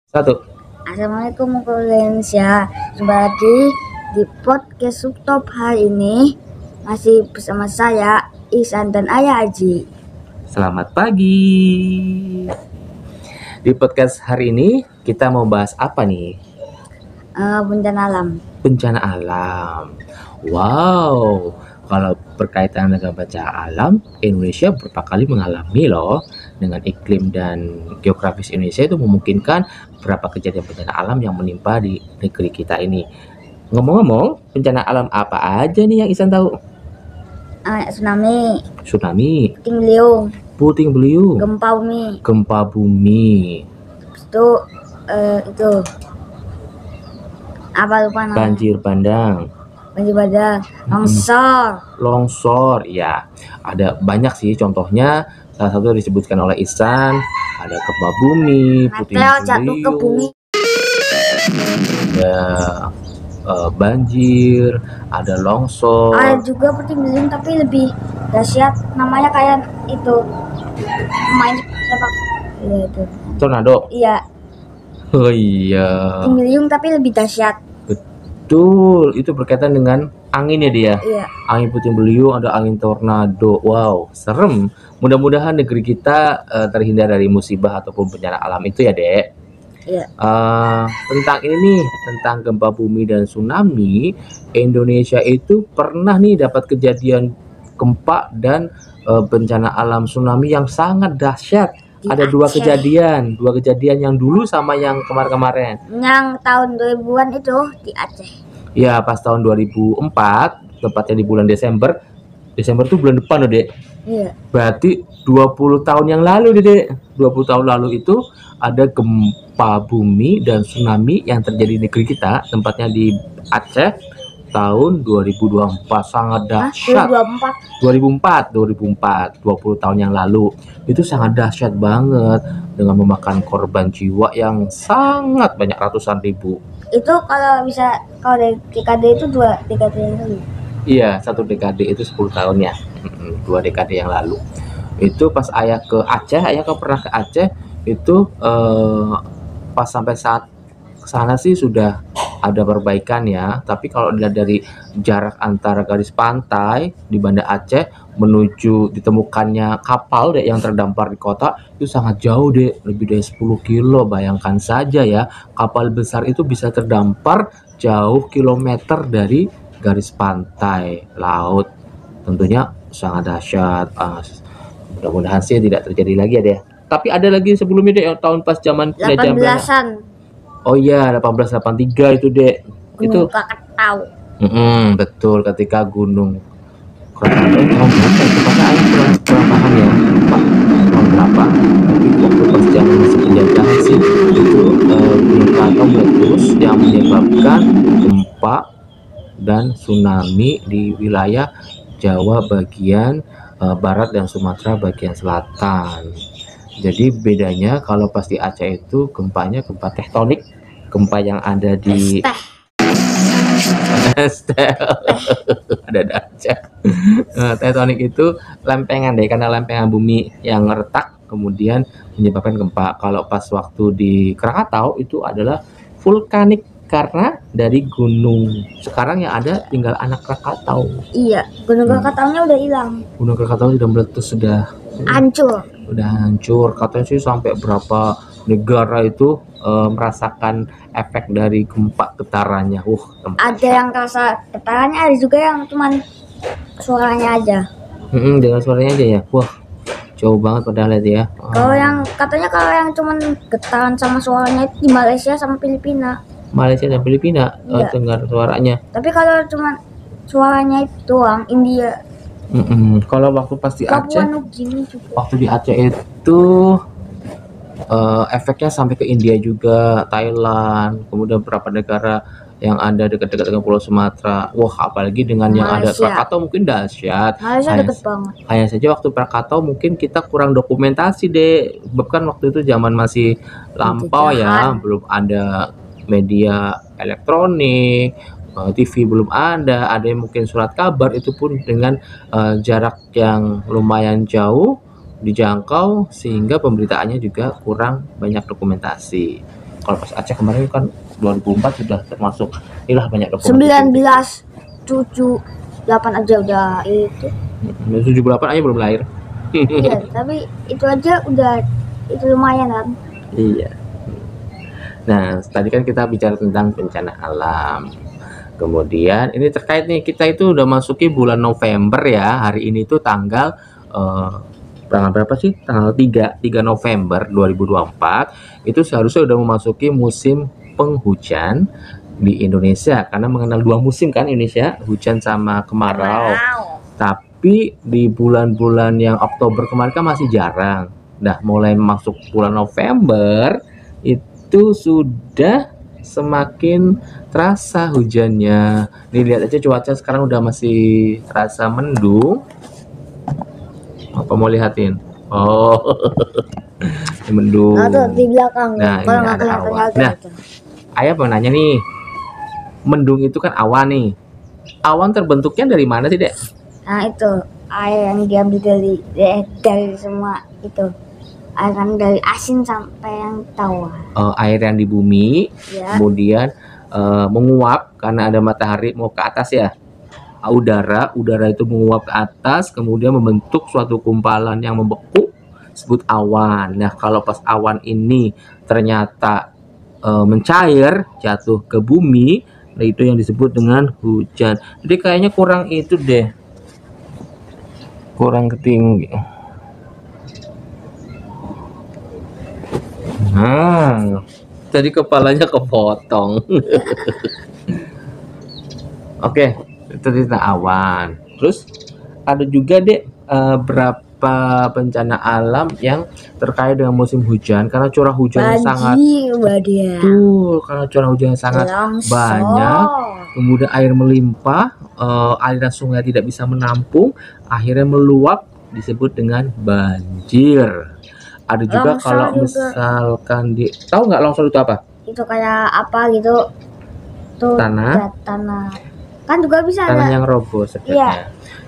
Satu. Assalamualaikum warahmatullahi Indonesia. Jumpa lagi di podcast Subtop hari ini. Masih bersama saya Ihsan dan Ayah Haji. Selamat pagi. Di podcast hari ini kita mau bahas apa nih? Bencana alam. Bencana alam. Wow, kalau berkaitan dengan bencana alam, Indonesia beberapa kali mengalami loh. Dengan iklim dan geografis Indonesia itu memungkinkan beberapa kejadian bencana alam yang menimpa di negeri kita ini. Ngomong-ngomong, bencana alam apa aja nih yang Isan tahu? Tsunami, Tsunami, puting beliung, puting beliung, gempa bumi. Itu apa lupa namanya? banjir bandang, longsor, ya ada banyak sih contohnya. Salah satu disebutkan oleh Ihsan, ada gempa bumi, puting jatuh ke bumi. ada banjir, ada longsor. Ada juga puting beliung tapi lebih dahsyat, namanya kayak itu main sepak itu. Tornado. Iya. Oh iya. Puting beliung tapi lebih dahsyat. Betul, itu berkaitan dengan angin ya dia. Iya. Angin puting beliung, ada angin tornado. Wow, serem. Mudah-mudahan negeri kita terhindar dari musibah ataupun bencana alam itu ya, Dek. Iya. Tentang ini nih, tentang gempa bumi dan tsunami, Indonesia itu pernah nih dapat kejadian gempa dan bencana alam tsunami yang sangat dahsyat. Ada dua kejadian yang dulu sama yang kemarin-kemarin. Yang tahun 2000-an itu di Aceh. Ya, pas tahun 2004, tepatnya di bulan Desember. Desember tuh bulan depan loh, Dek. Iya. Berarti 20 tahun yang lalu, Dek. 20 tahun lalu itu ada gempa bumi dan tsunami yang terjadi di negeri kita, tempatnya di Aceh tahun 2024. Sangat dahsyat. 2004, 20 tahun yang lalu. Itu sangat dahsyat banget dengan memakan korban jiwa yang sangat banyak, ratusan ribu. Itu kalau dari dekade itu 2 dekade yang lalu. Iya, 1 dekade itu 10 tahun ya. 2 dekade yang lalu. Itu pas ayah pernah ke Aceh itu pas sampai saat kesana sih sudah ada perbaikan ya, tapi kalau dilihat dari jarak antara garis pantai di Banda Aceh menuju ditemukannya kapal deh yang terdampar di kota itu sangat jauh deh, lebih dari 10 kilo. Bayangkan saja ya, kapal besar itu bisa terdampar jauh kilometer dari garis pantai laut. Tentunya sangat dahsyat. Mudah-mudahan sih tidak terjadi lagi ya deh. Tapi ada lagi sebelumnya deh, tahun pas zaman penjajahan Belanda. 18-an. Oh iya, 1883 itu, Dek. Itu Krakatau. Betul, ketika Gunung Krakatau tahun berapa itu? Karena aku kurang paham ya, Pak. Tahun berapa? Tapi waktu pas zaman masih penjajahan sih, itu Gunung Krakatau meletus yang menyebabkan gempa dan tsunami di wilayah Jawa bagian barat dan Sumatera bagian selatan. Jadi bedanya kalau pas di Aceh itu gempanya gempa tektonik, gempa yang ada di ada Aceh. Tektonik itu lempengan deh, karena lempengan bumi yang retak kemudian menyebabkan gempa. Kalau pas waktu di Krakatau itu adalah vulkanik karena dari gunung. Sekarang yang ada tinggal anak Krakatau. Iya, Gunung Krakataunya udah hilang. Gunung Krakatau sudah meletus, sudah hancur. Katanya sih sampai berapa negara itu merasakan efek dari gempa getarannya. Ada yang rasa getarannya, ada juga yang cuman suaranya aja. Dengan suaranya aja ya. Wah, jauh banget padahal itu ya. Kalau yang cuman getaran sama suaranya itu di Malaysia sama Filipina. Iya. Dengar suaranya. Tapi kalau cuman suaranya itu doang, India. Kalau waktu pas di Aceh, waktu di Aceh itu efeknya sampai ke India juga, Thailand, kemudian beberapa negara yang ada dekat-dekat dengan Pulau Sumatera. Wah, apalagi dengan yang ada Krakatau mungkin dahsyat. Malaysia dekat banget. Hanya saja waktu Krakatau mungkin kita kurang dokumentasi deh, bahkan waktu itu zaman masih lampau ya, belum ada media elektronik. TV belum ada yang mungkin surat kabar, itu pun dengan jarak yang lumayan jauh dijangkau, sehingga pemberitaannya juga kurang banyak dokumentasi. Kalau pas Aceh kemarin kan 2004 sudah termasuk inilah banyak dokumen. 1978 aja udah itu. 78 aja belum lahir. Iya, tapi itu aja udah itu lumayan kan. Iya. Nah, tadi kan kita bicara tentang bencana alam. Kemudian ini terkait nih, kita itu udah masuki bulan November ya. Hari ini tuh tanggal tanggal berapa sih? Tanggal 3 November 2024. Itu seharusnya udah memasuki musim penghujan di Indonesia, karena mengenal 2 musim kan Indonesia, hujan sama kemarau. Tapi di bulan-bulan yang Oktober kemarin kan masih jarang. Nah, mulai masuk bulan November itu sudah semakin terasa hujannya. Nih lihat aja cuaca sekarang udah masih terasa mendung. Apa mau lihatin? Oh, mendung. Nah, tuh di belakang. Nah, Kalau ini nggak ada kelihatan awan. aja Nah, itu. Ayah mau nanya nih, mendung itu kan awan nih. Awan terbentuknya dari mana sih, Dek? Nah, itu air yang diambil dari semua itu. Air kan dari asin sampai yang tawar. Air yang di bumi, Ya. kemudian menguap karena ada matahari mau ke atas ya. Udara itu menguap ke atas, kemudian membentuk suatu gumpalan yang membeku, disebut awan. Nah, kalau pas awan ini ternyata mencair, jatuh ke bumi, nah itu yang disebut dengan hujan. Jadi kayaknya kurang itu deh, kurang ketinggi. Nah, tadi kepalanya kepotong. Oke, itu tentang awan. Terus ada juga deh berapa bencana alam yang terkait dengan musim hujan, karena curah hujan yang sangat Banjir, karena curah hujan yang sangat longsor. banyak, kemudian air melimpah, aliran sungai tidak bisa menampung, akhirnya meluap, disebut dengan banjir. Ada juga Longsor kalau juga. misalkan tahu nggak longsor itu apa? Itu kayak apa gitu? Tuh Tanah. tanah. Kan juga bisa Tanah ada. yang roboh sebenarnya. Iya.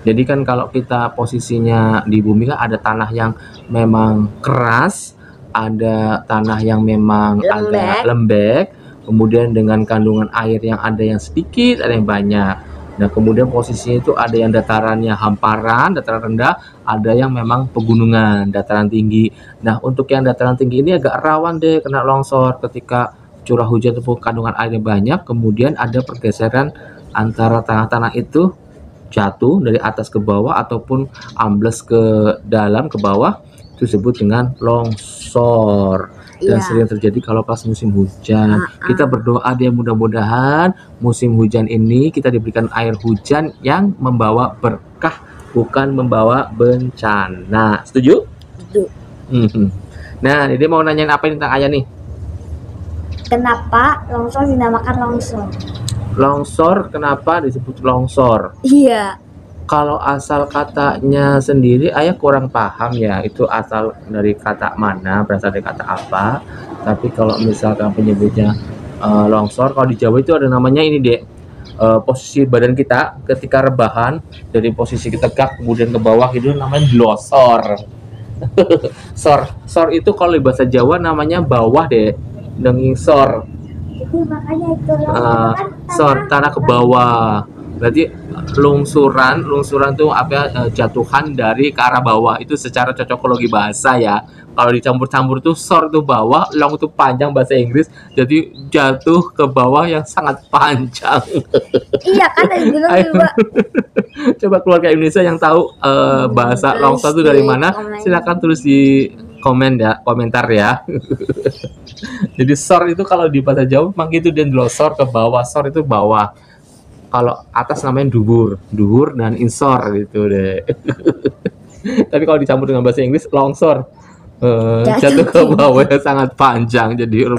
Jadi kan kalau kita posisinya di bumi kan ada tanah yang memang keras, ada tanah yang memang agak lembek, kemudian dengan kandungan air yang ada yang sedikit, ada yang banyak. Nah, kemudian posisinya itu ada yang datarannya hamparan, dataran rendah, ada yang memang pegunungan, dataran tinggi. Nah, untuk yang dataran tinggi ini agak rawan deh kena longsor ketika curah hujan ataupun kandungan airnya banyak, kemudian ada pergeseran antara tanah-tanah itu jatuh dari atas ke bawah ataupun ambles ke dalam ke bawah, itu disebut dengan longsor. Dan Iya. sering terjadi kalau pas musim hujan. Kita berdoa deh mudah-mudahan musim hujan ini kita diberikan air hujan yang membawa berkah, bukan membawa bencana. Setuju? Itu. Nah, dia mau nanyain apa tentang ayah nih? Kenapa longsor dinamakan longsor? Longsor kenapa disebut longsor? Iya. Kalau asal katanya sendiri ayah kurang paham ya, itu asal dari kata mana, berasal dari kata apa. Tapi kalau misalkan penyebutnya longsor, kalau di Jawa itu ada namanya ini dek, posisi badan kita ketika rebahan, dari posisi kita tegak kemudian ke bawah itu namanya glosor. Sor itu kalau di bahasa Jawa namanya bawah deh, dengisor. Jadi makanya itu Sor tanah ke bawah, berarti lungsuran tuh apa, jatuhan dari ke arah bawah, itu secara cocokologi bahasa ya. Kalau dicampur-campur tuh sor itu bawah, long itu panjang bahasa Inggris, jadi jatuh ke bawah yang sangat panjang. Iya kan dari dulu Ayo. juga. Coba keluarga Indonesia yang tahu bahasa Tulis longsor itu di dari mana, komen. silakan tulis di komentar ya. Jadi sor itu kalau di bahasa Jawa memang gitu, dan glosor ke bawah, sor itu bawah. Kalau atas namanya duhur dan insor gitu deh. Tapi kalau dicampur dengan bahasa Inggris longsor, jatuh ke bawah sangat panjang, jadi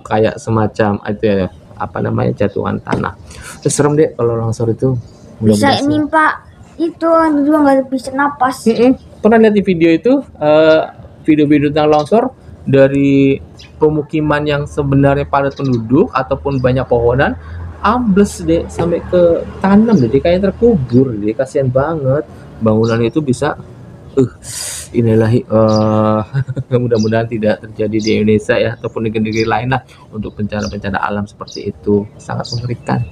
kayak semacam itu ya, apa namanya, jatuhan tanah. Terus serem deh kalau longsor itu. Bisa nimpa itu juga nggak bisa napas. Pernah lihat di video itu, video-video tentang longsor dari pemukiman yang sebenarnya padat penduduk ataupun banyak pohonan, ambles deh sampai ke tanam deh, kayak terkubur deh, kasihan banget. Bangunan itu bisa Inilah mudah-mudahan tidak terjadi di Indonesia ya ataupun di negeri lain lah untuk bencana-bencana alam seperti itu, sangat mengerikan.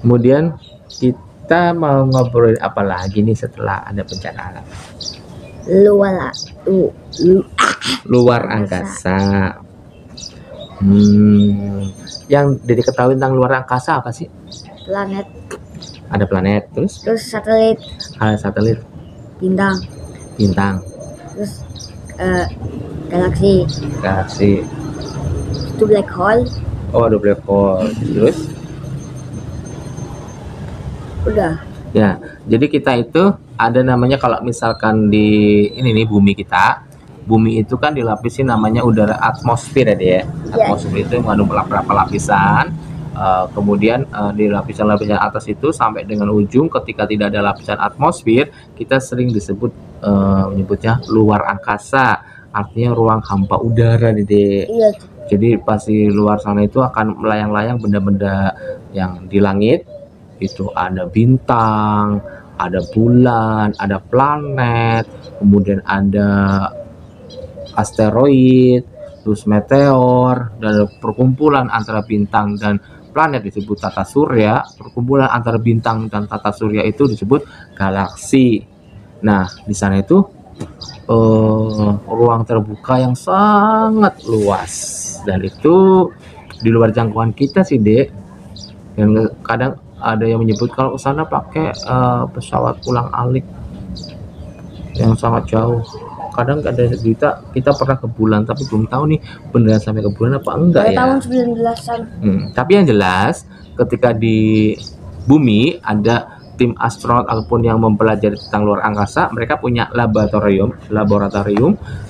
Kemudian kita mau ngobrolin apa lagi nih setelah ada bencana alam? Luar angkasa. Yang Dede ketahui tentang luar angkasa apa sih? Planet, Ada planet, terus satelit, ada satelit, bintang, terus galaksi, itu black hole, ada black hole, terus udah. ya. Jadi kita itu ada namanya, kalau misalkan di ini nih bumi itu kan dilapisi namanya udara atmosfer ya dia. Atmosfer itu mengandung beberapa lapisan. Kemudian di lapisan-lapisan atas itu sampai dengan ujung, ketika tidak ada lapisan atmosfer, kita sering disebut menyebutnya luar angkasa, artinya ruang hampa udara Dede. Iya. Jadi pasti luar sana itu akan melayang-layang benda-benda yang di langit itu, ada bintang, ada bulan, ada planet, kemudian ada asteroid, terus meteor, dan perkumpulan antara bintang dan planet disebut tata surya. Perkumpulan antara bintang dan tata surya itu disebut galaksi. Nah, di sana itu ruang terbuka yang sangat luas, dan itu di luar jangkauan kita sih, Dek. Dan kadang ada yang menyebut kalau ke sana pakai pesawat pulang-alik yang sangat jauh. Kadang ada berita kita pernah ke bulan, tapi belum tahu nih beneran sampai ke bulan apa enggak ya. Tahun 19-an. Tapi yang jelas ketika di bumi ada tim astronot ataupun yang mempelajari tentang luar angkasa, mereka punya laboratorium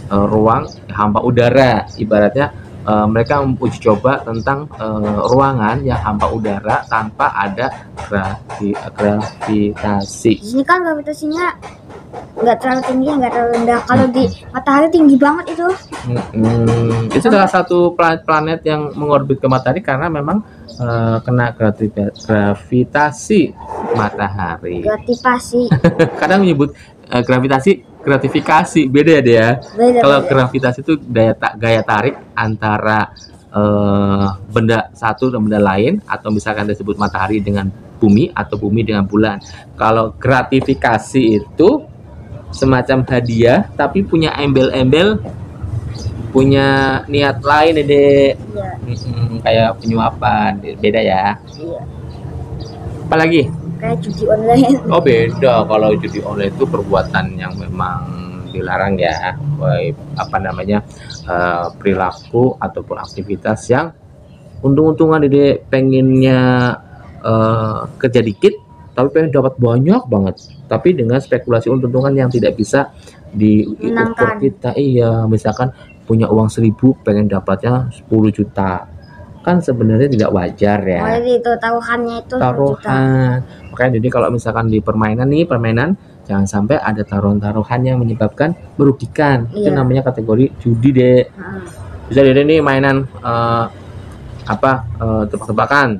ruang hampa udara. Ibaratnya mereka uji coba tentang ruangan yang hampa udara tanpa ada gravitasi. Di sini kan gravitasinya nggak terlalu tinggi, nggak terlalu rendah. Kalau di matahari tinggi banget itu. Itu salah satu planet yang mengorbit ke matahari karena memang kena gravitasi matahari. Grativasi. Kadang menyebut gravitasi, gratifikasi beda ya dia. Kalau gravitasi itu gaya tarik antara benda satu dan benda lain, atau misalkan disebut matahari dengan bumi atau bumi dengan bulan. Kalau gratifikasi itu semacam hadiah tapi punya embel-embel, punya niat lain Dede. Kayak penyuapan, beda ya. Iya. Apalagi? Kayak judi online. Oh beda, kalau judi online itu perbuatan yang memang dilarang ya. Perilaku ataupun aktivitas yang untung-untungan Dede pengennya kerja dikit tapi pengen dapat banyak banget, tapi dengan spekulasi untung-untungan yang tidak bisa diukur kita. Iya, misalkan punya uang 1.000 pengen dapatnya 10 juta, kan sebenarnya tidak wajar ya. Itu taruhannya itu taruhan. Makanya jadi kalau misalkan di permainan jangan sampai ada taruhan-taruhan yang menyebabkan merugikan. Itu namanya kategori judi deh. Bisa Dede nih mainan tebak-tebakan,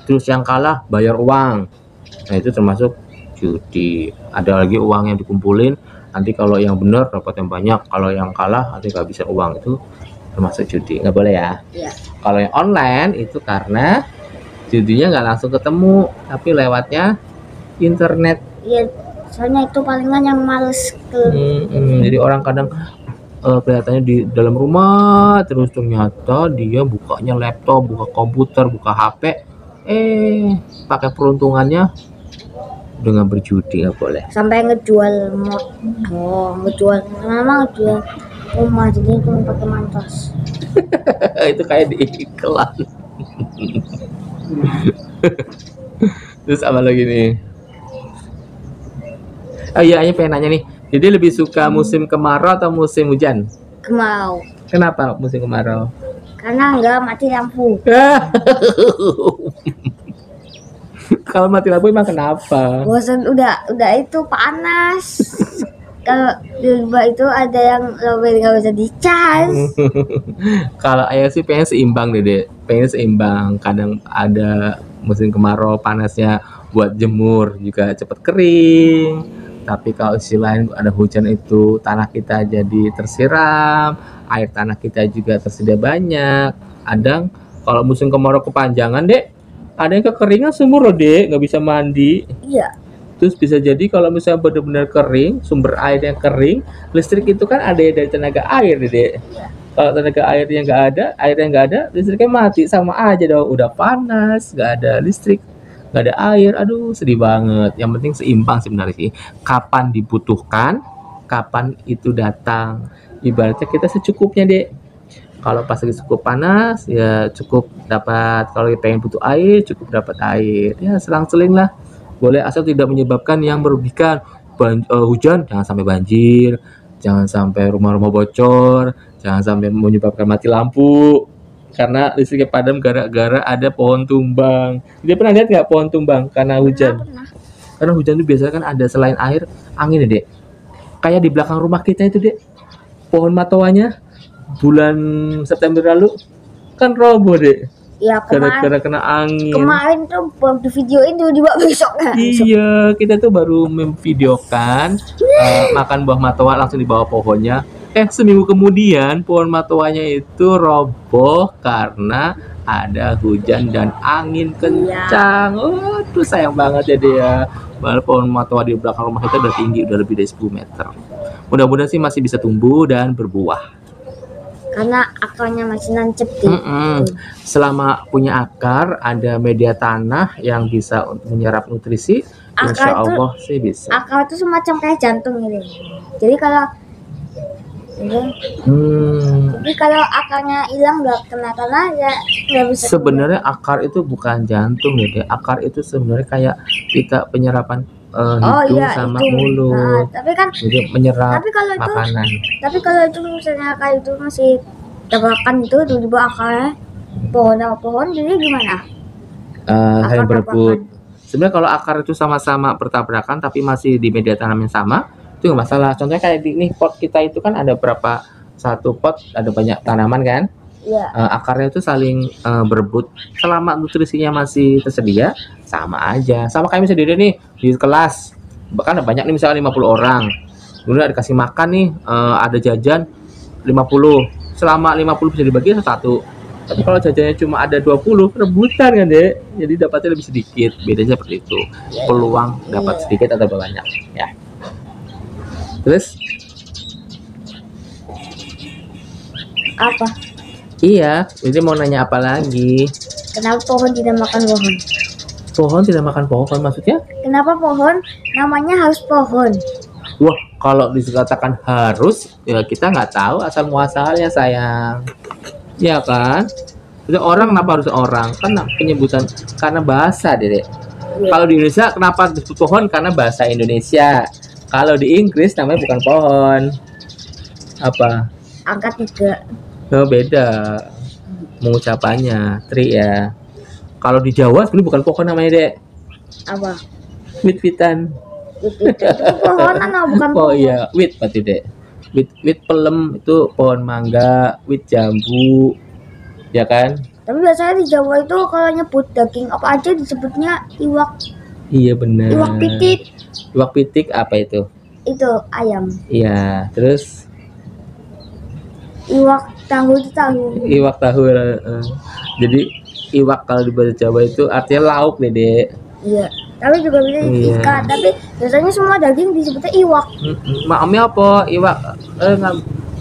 terus yang kalah bayar uang. Nah itu termasuk judi. Ada lagi uang yang dikumpulin, nanti kalau yang benar dapat yang banyak, kalau yang kalah nanti kehabisan uang, itu termasuk judi, nggak boleh ya. Kalau yang online itu karena judinya nggak langsung ketemu tapi lewatnya internet. Iya, soalnya itu palingan yang males ke. Jadi orang kadang kelihatannya di dalam rumah terus, ternyata dia bukanya laptop, buka komputer, buka HP, pakai peruntungannya dengan berjudi. Nggak boleh. Sampai ngejual ngejual rumah, jadi cuma pakai mantas. Itu kayak di iklan. Terus apa lagi nih? Oh iya, pengen nanya nih, jadi lebih suka musim kemarau atau musim hujan? Kemarau. Kenapa musim kemarau? Karena nggak mati lampu. Kalau mati lampu emang kenapa? Bosan, udah itu panas. Kalau di rumah itu ada yang nggak bisa dicas. Kalau ayah sih pengen seimbang Dede, kadang ada musim kemarau panasnya buat jemur juga cepet kering, Tapi kalau sisi lain ada hujan itu tanah kita jadi tersiram, air tanah kita juga tersedia banyak. Kadang kalau musim kemarau kepanjangan dek, ada yang kekeringan sumur loh dek, nggak bisa mandi. Iya. Terus bisa jadi kalau misalnya benar-benar kering, sumber air yang kering, listrik itu kan ada dari tenaga air dek. Kalau tenaga airnya nggak ada, airnya nggak ada, listriknya mati, sama aja dong. Udah panas, nggak ada listrik, nggak ada air, aduh sedih banget. Yang penting seimbang sebenarnya sih. Kapan dibutuhkan, kapan itu datang. Ibaratnya kita secukupnya dek. Kalau pas lagi cukup panas, ya cukup dapat. Kalau pengen butuh air, cukup dapat air. Ya selang-seling lah. Boleh asal tidak menyebabkan yang merugikan. Hujan jangan sampai banjir, jangan sampai rumah-rumah bocor, jangan sampai menyebabkan mati lampu karena listriknya padam gara-gara ada pohon tumbang. Dia pernah lihat nggak pohon tumbang karena hujan? Pernah. Karena hujan itu biasanya kan ada selain air, angin ya dek. Kayak di belakang rumah kita itu dek, pohon matoanya bulan September lalu kan roboh dek. Ya Gara-gara kena angin. Kemarin tuh waktu videoin tuh dibawa besoknya. Iya, kita tuh baru memvideokan makan buah matoa langsung di bawah pohonnya. Seminggu kemudian pohon matoanya itu roboh karena ada hujan dan angin kencang. Tuh sayang banget ya dia. Padahal pohon matoa di belakang rumah kita udah tinggi, udah lebih dari 10 meter. Mudah-mudahan sih masih bisa tumbuh dan berbuah. Karena akarnya masih nancep di. Selama punya akar, ada media tanah yang bisa untuk menyerap nutrisi, insya Allah sih bisa. Akar itu semacam kayak jantung gitu. Jadi kalau jadi kalau akarnya hilang nggak kena tanah ya nggak bisa. Sebenarnya akar itu bukan jantung ya, deh. Akar itu sebenarnya kayak kita penyerapan hidung sama mulut. Nah, tapi kan jadi menyerap makanan. Tapi kalau itu misalnya kayak itu masih tabrakan itu di bawah akarnya pohon sama pohon, jadi gimana? Saling berebut. Sebenarnya kalau akar itu sama-sama bertabrakan tapi masih di media tanam yang sama, itu nggak masalah. Contohnya kayak di ini pot kita itu kan ada berapa, satu pot ada banyak tanaman kan? Iya. Akarnya itu saling berebut. Selama nutrisinya masih tersedia, sama aja. Sama kayak misalnya dia nih di kelas, bahkan ada banyak nih misalnya 50 orang. Kemudian dikasih makan nih, ada jajan 50. Selama 50 bisa dibagi satu. Tapi kalau jajannya cuma ada 20, rebutan kan dek. Jadi dapatnya lebih sedikit. Bedanya seperti itu. Peluang dapat sedikit atau banyak ya. Terus apa? Iya, jadi mau nanya apa lagi? Kenapa pohon tidak makan pohon? Pohon tidak makan pohon maksudnya? Kenapa pohon namanya harus pohon? Wah, kalau dikatakan harus, ya kita nggak tahu asal muasalnya sayang. Ya kan? Jadi orang kenapa harus orang? Kan penyebutan karena bahasa, Dedek. Kalau di Indonesia kenapa disebut pohon? Karena bahasa Indonesia. Kalau di Inggris namanya bukan pohon. Apa? Angka 3. Oh, beda mengucapannya, tree ya. Kalau di Jawa sebenarnya bukan pohon namanya, Dek. Apa? Wit-witan. Itu pohonan atau bukan pohon? Oh iya, wit berarti, Dek. Wit pelem itu pohon mangga, wit jambu. Ya kan? Tapi biasanya di Jawa itu kalau nyebut daging apa aja disebutnya iwak. Iya benar. Iwak pitik. Iwak pitik apa itu? Itu ayam. Iya, terus Iwak tahu itu tahu. iwak tahu. Jadi iwak kalau di bahasa Jawa itu artinya lauk nih, Dek. Iya. Tapi juga bisa ikan. Tapi biasanya semua daging disebutnya iwak. Mami apa? Iwak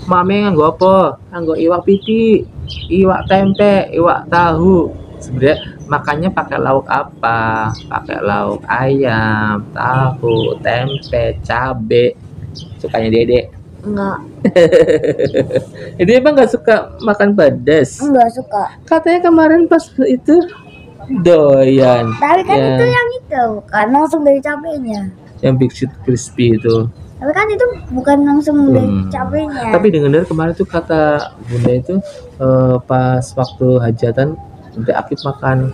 mami nganggo apa? Nganggo iwak pitik, iwak tempe, iwak tahu. Sebenarnya makannya pakai lauk apa? Pakai lauk ayam, tahu, tempe, cabe. Sukanya Dedek. Enggak. Jadi emang nggak suka makan pedas? Enggak suka. Katanya kemarin pas itu doyan. Tapi kan itu yang itu bukan langsung dari cabenya. Yang Big Shit Crispy itu. Tapi kan itu bukan langsung dari cabenya. Tapi dengar kemarin tuh kata bunda itu pas waktu hajatan Bunda Akif makan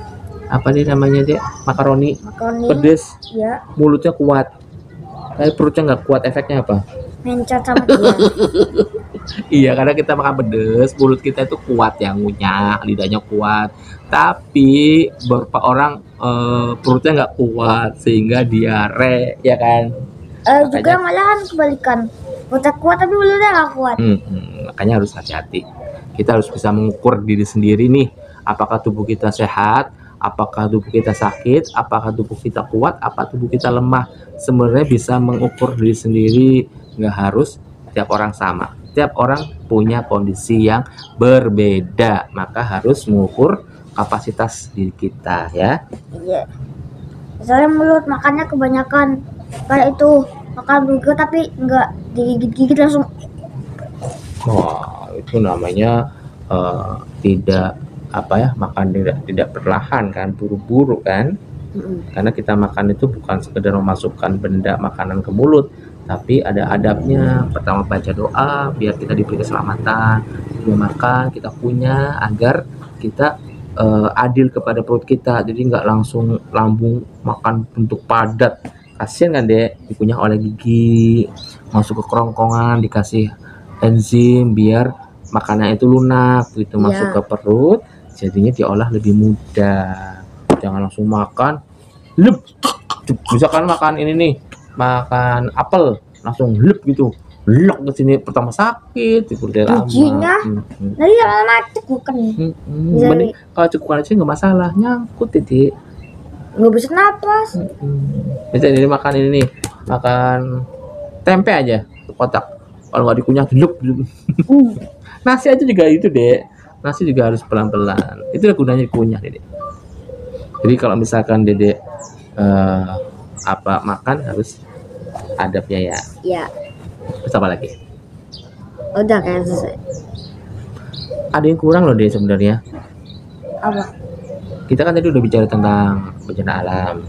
apa nih namanya dia, makaroni pedes, ya. Mulutnya kuat, tapi perutnya nggak kuat. Efeknya apa? Mencet sama dia. Iya, karena kita makan pedes, mulut kita itu kuat ya, ngunyah, lidahnya kuat. Tapi beberapa orang perutnya nggak kuat sehingga diare, ya kan? Juga malahan kebalikan. Otak kuat tapi mulutnya nggak kuat. Makanya harus hati-hati. Kita harus bisa mengukur diri sendiri nih, apakah tubuh kita sehat, apakah tubuh kita sakit, apakah tubuh kita kuat, apa tubuh kita lemah. Sebenarnya bisa mengukur diri sendiri, nggak harus tiap orang sama. Tiap orang punya kondisi yang berbeda, maka harus mengukur kapasitas diri kita ya. Iya. Misalnya mulut makannya kebanyakan kayak itu, makan burger tapi nggak digigit-gigit langsung. Wah, itu namanya tidak makan tidak perlahan kan, buru-buru kan. Karena kita makan itu bukan sekedar memasukkan benda makanan ke mulut, tapi ada adabnya. Pertama baca doa biar kita diberi keselamatan, sebelum makan kita punya agar kita adil kepada perut kita, jadi nggak langsung lambung makan bentuk padat. Kasian kan Dek, dikunyah oleh gigi, masuk ke kerongkongan, dikasih enzim biar makanan itu lunak, itu masuk ke perut, jadinya diolah lebih mudah. Jangan langsung makan, misalkan makan ini nih, makan apel, langsung gitu, lek ke sini, pertama sakit, dikurang lama. Giginya, nanti lama-lama cekukan. Kalau cekukan aja nggak masalah, nyangkut titik. Nggak bisa napas. Misalnya ini makan ini nih, makan tempe aja, kotak. Kalau nggak dikunyah dulu. Nasi aja juga itu Dek, nasi juga harus pelan-pelan. Itulah gunanya dikunyah Dek. Jadi kalau misalkan Dedek makan harus adabnya ya. Iya. Terus apa lagi? Udah kayak selesai. Ada yang kurang loh Dek sebenarnya. Apa? Kita kan tadi udah bicara tentang bencana alam,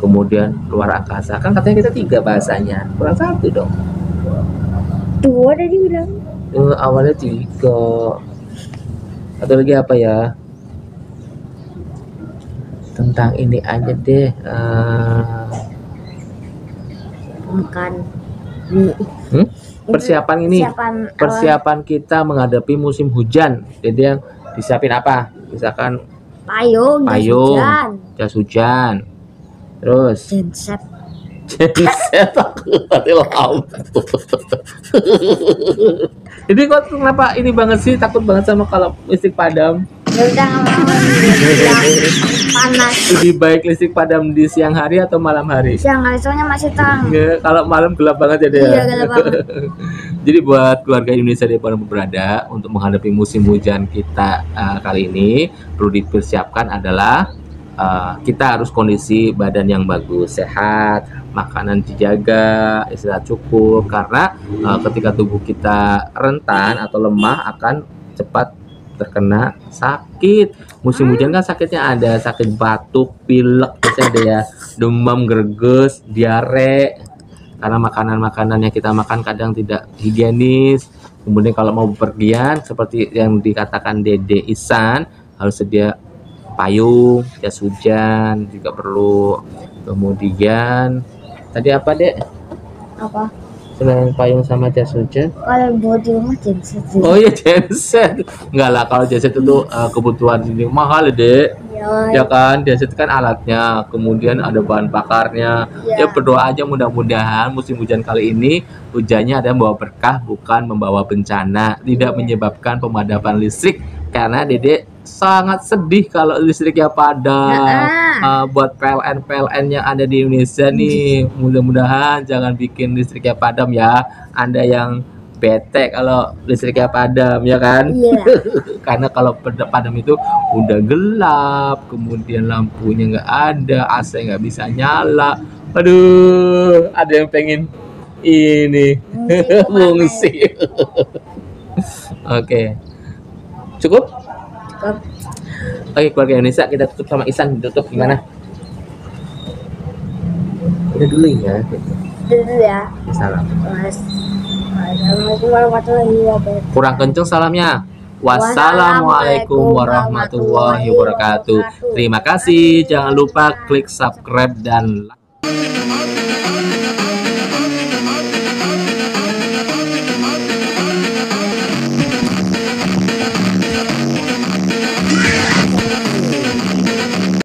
kemudian luar angkasa. Kan katanya kita 3 bahasanya, kurang 1 dong. 2 tadi bilang. Awalnya 3. Atau lagi apa ya? Tentang ini aja deh. Bukan. Persiapan ini. Persiapan kita menghadapi musim hujan. Jadi yang disiapin apa? Misalkan payung, jas hujan. Terus genset aku mati lampu. Jadi kok kenapa ini banget sih, takut banget sama kalau listrik padam? Ya udah panas. Lebih baik listrik padam di siang hari atau malam hari? Siang hari, soalnya masih terang. Kalau malam gelap banget ya dia. Iya, gelap banget. Jadi buat keluarga Indonesia di mana berada, untuk menghadapi musim hujan kita kali ini perlu dipersiapkan adalah kita harus kondisi badan yang bagus, sehat, makanan dijaga, istirahat cukup, karena ketika tubuh kita rentan atau lemah akan cepat terkena sakit. Musim hujan kan sakitnya ada sakit batuk, pilek, biasanya ada ya, demam, greges, diare, karena makanan-makanan yang kita makan kadang tidak higienis. Kemudian kalau mau bepergian seperti yang dikatakan Dede Ihsan, harus sedia payung, jas hujan juga perlu. Kemudian tadi apa Dek? Apa? Selain payung sama jas hujan? Kalau buat di rumah genset. Oh iya genset. Enggak lah, kalau genset itu kebutuhan ini mahal Dek. Ya kan, genset kan alatnya, kemudian ada bahan bakarnya. Ya berdoa aja mudah-mudahan musim hujan kali ini hujannya ada membawa berkah, bukan membawa bencana, tidak menyebabkan pemadaman listrik, karena Dede sangat sedih kalau listriknya padam. Buat PLN yang ada di Indonesia nih, mudah-mudahan jangan bikin listriknya padam ya. Anda yang bete kalau listriknya padam ya kan? Karena kalau padam itu udah gelap, kemudian lampunya nggak ada, AC nggak bisa nyala. Aduh, ada yang pengen ini fungsi. Oke. Cukup? Oke, keluarga Indonesia, kita tutup sama Ihsan. Tutup gimana? Udah dulu ya. Dulu ya. Salam. Assalamualaikum warahmatullahi wabarakatuh. Kurang kenceng salamnya. Wassalamualaikum warahmatullahi wabarakatuh. Terima kasih. Jangan lupa klik subscribe dan like.